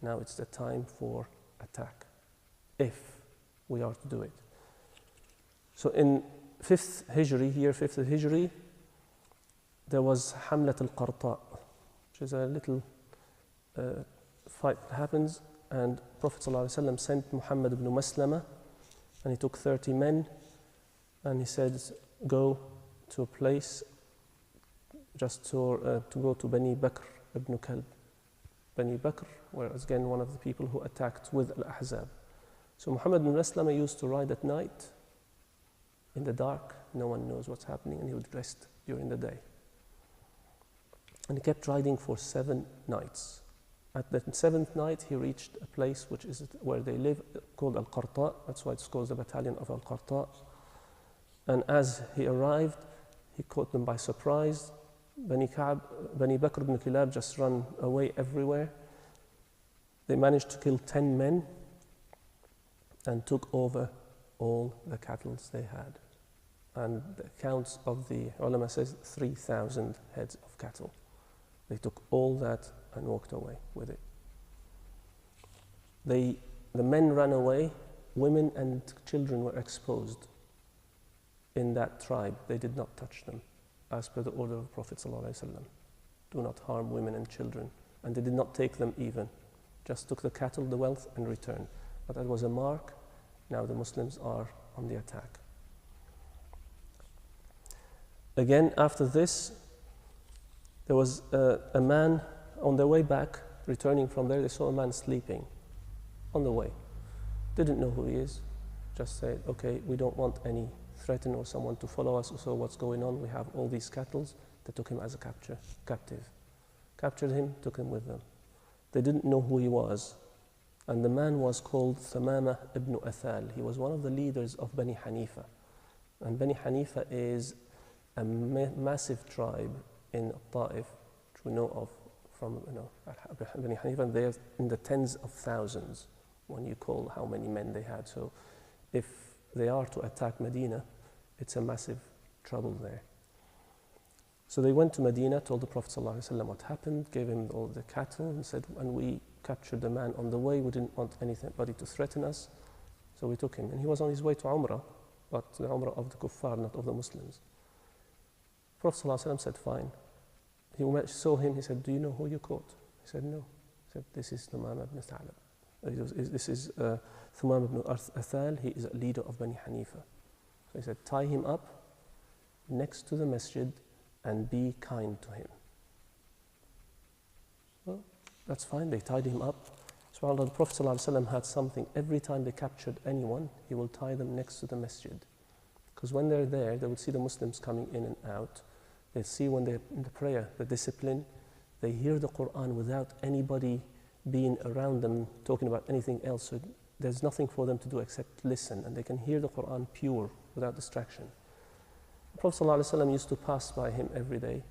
Now it's the time for attack, if we are to do it. So in 5th Hijri, year 5th Hijri, there was Hamlat al-Qarta, which is a little fight that happens, and Prophet ﷺ sent Muhammad ibn Maslama, and he took 30 men, and he said, go to a place just to go to Bani Bakr ibn Kalb. Bani Bakr was again one of the people who attacked with Al-Ahzab. So Muhammad ibn Maslama used to ride at night in the dark, no one knows what's happening, and he would rest during the day. And he kept riding for 7 nights. At the 7th night, he reached a place which is where they live, called Al-Qarta. That's why it's called the battalion of Al-Qarta. And as he arrived, he caught them by surprise. Bani Bakr ibn Kilab just ran away everywhere. They managed to kill 10 men and took over all the cattle they had. And the accounts of the ulama says 3,000 heads of cattle. They took all that and walked away with it. The men ran away, women and children were exposed in that tribe. They did not touch them, as per the order of Prophet ﷺ. Do not harm women and children. And they did not take them even. Just took the cattle, the wealth, and returned. But that was a mark. Now the Muslims are on the attack. Again, after this, there was a man on their way back, returning from there. They saw a man sleeping on the way. Didn't know who he is. Just said, okay, we don't want any threaten or someone to follow us, so what's going on? We have all these cattle. They took him as a captive. Captured him, took him with them. They didn't know who he was. And the man was called Thamama ibn Athal. He was one of the leaders of Bani Hanifa. And Bani Hanifa is a massive tribe in Ta'if, which we know of from Bani Hanifa. And they're in the tens of thousands when you call how many men they had. So if they are to attack Medina, it's a massive trouble there. So they went to Medina, told the Prophet ﷺ what happened, gave him all the cattle, and said, and we captured the man on the way. We didn't want anybody to threaten us, so we took him. And he was on his way to Umrah, but the Umrah of the Kuffar, not of the Muslims. Prophet ﷺ said, fine. He saw him, he said, do you know who you caught? He said, no. He said, this is Thamama ibn Thalib. This is Thamama ibn Athal. He is a leader of Bani Hanifa. So he said, tie him up next to the masjid and be kind to him. Well, that's fine. They tied him up. SubhanAllah, the Prophet ﷺ had something. Every time they captured anyone, he will tie them next to the masjid. Because when they're there, they would see the Muslims coming in and out. They see when they're in the prayer, the discipline. They hear the Quran without anybody being around them talking about anything else. So there's nothing for them to do except listen. And they can hear the Quran pure, without distraction. The Prophet ﷺ used to pass by him every day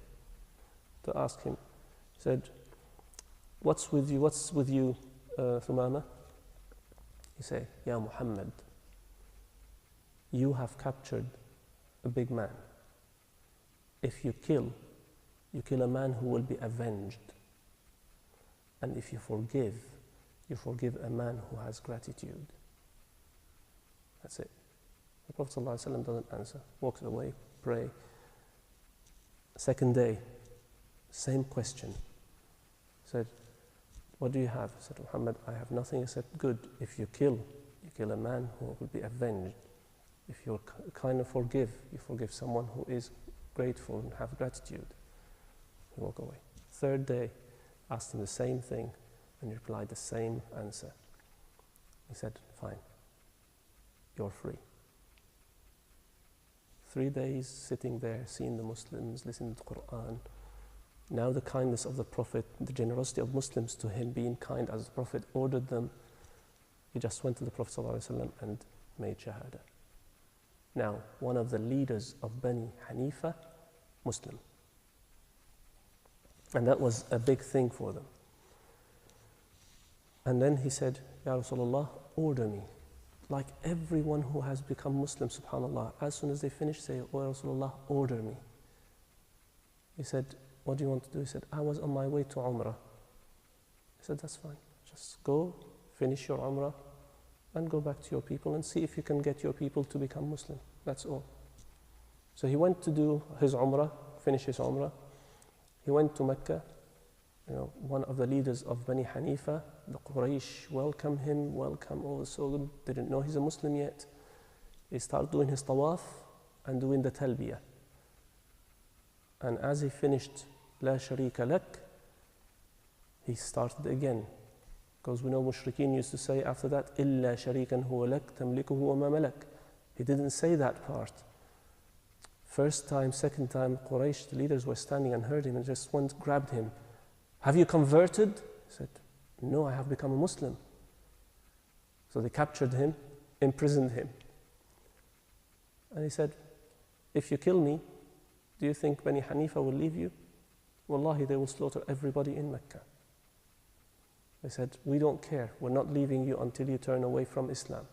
to ask him. He said, what's with you, Thumama? He said, Ya Muhammad, you have captured a big man. If you kill a man who will be avenged. And if you forgive a man who has gratitude. That's it. The Prophet ﷺ doesn't answer, walks away, pray. Second day, same question. He said, what do you have? He said, Muhammad, I have nothing except good. If you kill a man who will be avenged. If you're kind of forgive, you forgive someone who is grateful and have gratitude, you walk away. Third day, asked him the same thing, and he replied the same answer. He said, fine, you're free. 3 days sitting there, seeing the Muslims, listening to the Quran. Now the kindness of the Prophet, the generosity of Muslims to him, being kind as the Prophet ordered them, he just went to the Prophet ﷺ and made Shahada. Now, one of the leaders of Bani Hanifa, Muslim. And that was a big thing for them. And then he said, Ya Rasulullah, order me. Like everyone who has become Muslim, subhanAllah, as soon as they finish, say, Oh Ya Rasulullah, order me. He said, what do you want to do? He said, I was on my way to Umrah. He said, that's fine. Just go, finish your Umrah, and go back to your people and see if you can get your people to become Muslim. That's all. So he went to do his Umrah, finish his Umrah. He went to Mecca. One of the leaders of Bani Hanifa, the Quraysh, welcomed him, oh, so good. Didn't know he's a Muslim yet. He started doing his tawaf and doing the talbiyah. And as he finished La Sharika Lak, he started again. Because we know Mushrikeen used to say after that, Illa sharikan huwa lak tamlikuhu wa ma malak. He didn't say that part. First time, second time, Quraysh, the leaders were standing and heard him and just went, grabbed him. Have you converted? He said, no, I have become a Muslim. So they captured him, imprisoned him. And he said, if you kill me, do you think Bani Hanifa will leave you? Wallahi, they will slaughter everybody in Mecca. They said, we don't care. We're not leaving you until you turn away from Islam.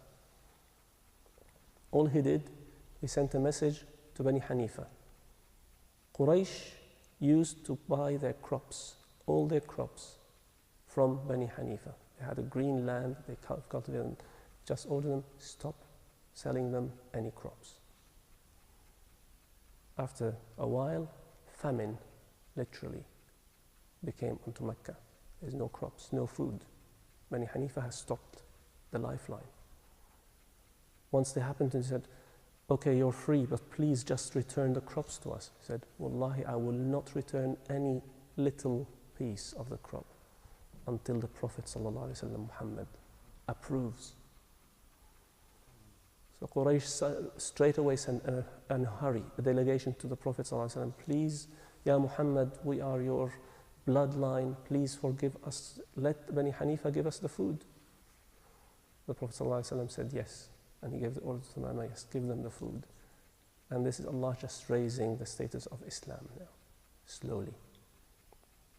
All he did, he sent a message to Bani Hanifa. Quraysh used to buy their crops, all their crops, from Bani Hanifa. They had a green land, they cultivated them. Just ordered them, stop selling them any crops. After a while, famine, literally, became onto Mecca. There's no crops, no food. Bani Hanifa has stopped the lifeline. Once they happened and said, okay, you're free, but please just return the crops to us. He said, Wallahi, I will not return any little piece of the crop until the Prophet ﷺ, Muhammad, approves. So Quraysh straight away sent a delegation to the Prophet ﷺ, please, Ya Muhammad, we are your bloodline, please forgive us, let Bani Hanifa give us the food. The Prophet ﷺ said yes, and he gave the order to the man, yes, give them the food. And this is Allah just raising the status of Islam now, slowly.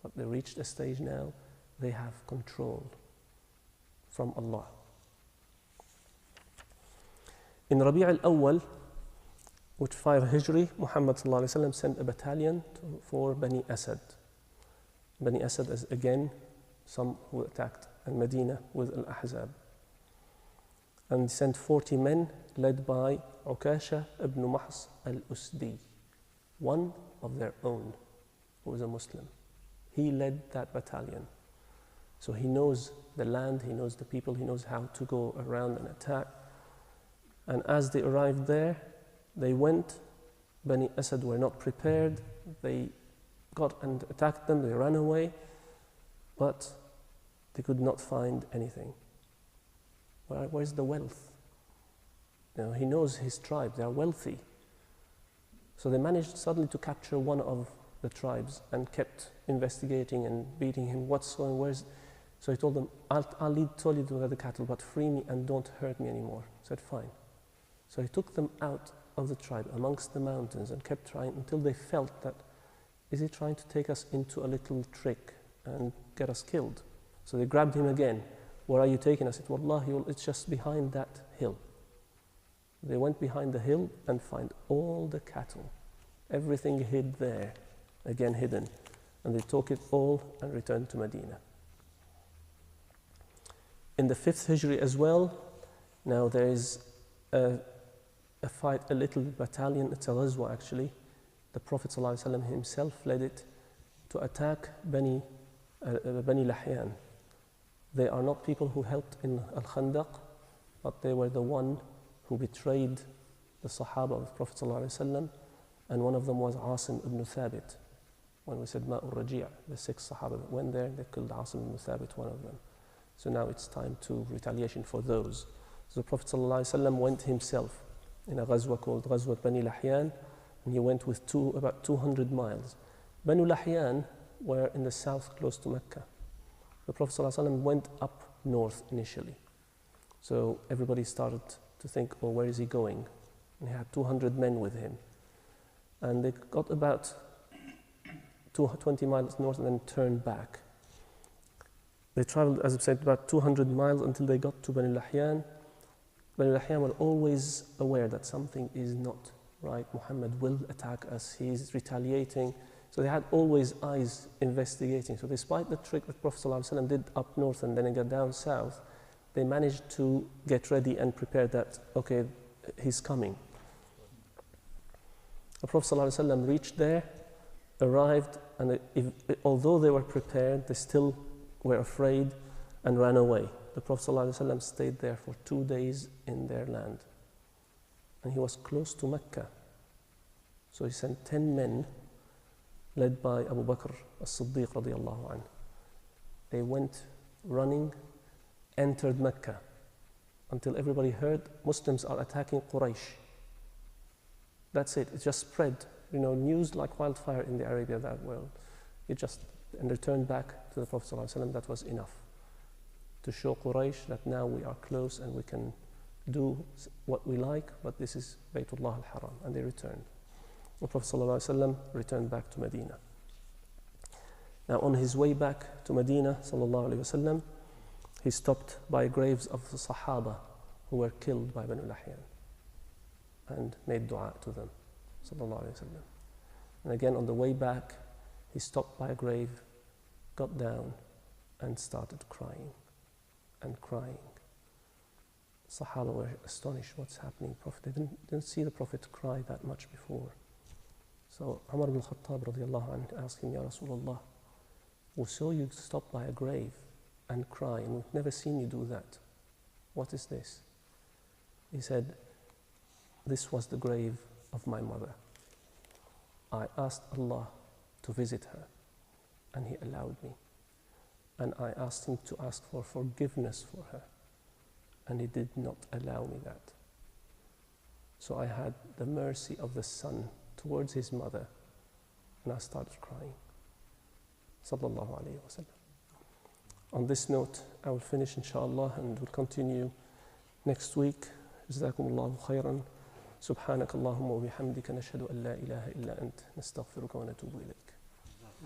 But they reached a stage now, they have control from Allah. In Rabi' al-Awwal, which 5 Hijri, Muhammad ﷺ sent a battalion for Bani Asad. Bani Asad is again some who attacked Medina with Al-Ahzab. And he sent 40 men led by Ukasha ibn Mahs al-Usdi, one of their own who was a Muslim. He led that battalion. So he knows the land, he knows the people, he knows how to go around and attack. And as they arrived there, they went. Bani Asad were not prepared. They got and attacked them, they ran away, but they could not find anything. Where's the wealth? He knows his tribe, they are wealthy. So they managed suddenly to capture one of the tribes and kept investigating and beating him. What's going, where's? So he told them, I'll lead Tolly to the cattle, but free me and don't hurt me anymore. He said, fine. So he took them out of the tribe amongst the mountains and kept trying until they felt that, is he trying to take us into a little trick and get us killed? So they grabbed him again. Where are you taking us? He said, Wallahi, it's just behind that hill. They went behind the hill and find all the cattle, everything hid there, again hidden. And they took it all and returned to Medina. In the 5th Hijri as well, now there is a fight, a little battalion, it's a ghazwa actually. The Prophet ﷺ himself led it to attack Bani Lahyan. They are not people who helped in Al-Khandaq, but they were the one who betrayed the Sahaba of the Prophet ﷺ, and one of them was Asim ibn Thabit. When we said Ma'ur Raji', the 6 Sahaba that went there, they killed Asim ibn Thabit, one of them. So now it's time to retaliation for those. So the Prophet ﷺ went himself in a ghazwa called Ghazwat Bani Lahyan, and he went with about 200 miles. Banu Lahyan were in the south, close to Mecca. The Prophet ﷺ went up north initially. So everybody started to think, oh, where is he going? And he had 200 men with him. And they got about 20 miles north and then turned back. They traveled, as I said, about 200 miles until they got to Bani Lahyan. Bani Lahyan were always aware that something is not right. Muhammad will attack us, he's retaliating. So they had always eyes investigating. So despite the trick that Prophet ﷺ did up north and then he got down south, they managed to get ready and prepare that, okay, he's coming. The Prophet ﷺ reached there, arrived, and although they were prepared, they still were afraid and ran away. The Prophet ﷺ stayed there for 2 days in their land. And he was close to Mecca. So he sent 10 men, led by Abu Bakr as-Siddiq radiallahu anhu. They went running, entered Mecca, until everybody heard Muslims are attacking Quraysh. That's it. It just spread, news like wildfire in the Arabia that world. And returned back to the Prophet ﷺ. That was enough to show Quraysh that now we are close and we can do what we like, but this is Baytullah al-Haram. And they returned. The Prophet ﷺ returned back to Medina. Now on his way back to Medina, ﷺ, he stopped by graves of the Sahaba who were killed by Banu Lahyan and made dua to them, ﷺ. And again on the way back, he stopped by a grave, got down and started crying and crying. Sahaba were astonished, what's happening? Prophet, they didn't see the Prophet cry that much before. So Umar ibn Khattab radiallahu anhu asked him, Ya Rasulullah, we saw you stop by a grave and cry, and we've never seen you do that. What is this? He said, this was the grave of my mother. I asked Allah to visit her, and He allowed me. And I asked Him to ask for forgiveness for her, and He did not allow me that. So I had the mercy of the son towards his mother, and I started crying. Sallallahu alayhi wa sallam. On this note, I will finish inshallah and will continue next week. جزاكم الله خيرا. سبحانك اللهم وبحمدك نشهد أن لا إله إلا أنت نستغفرك ونتوب إليك.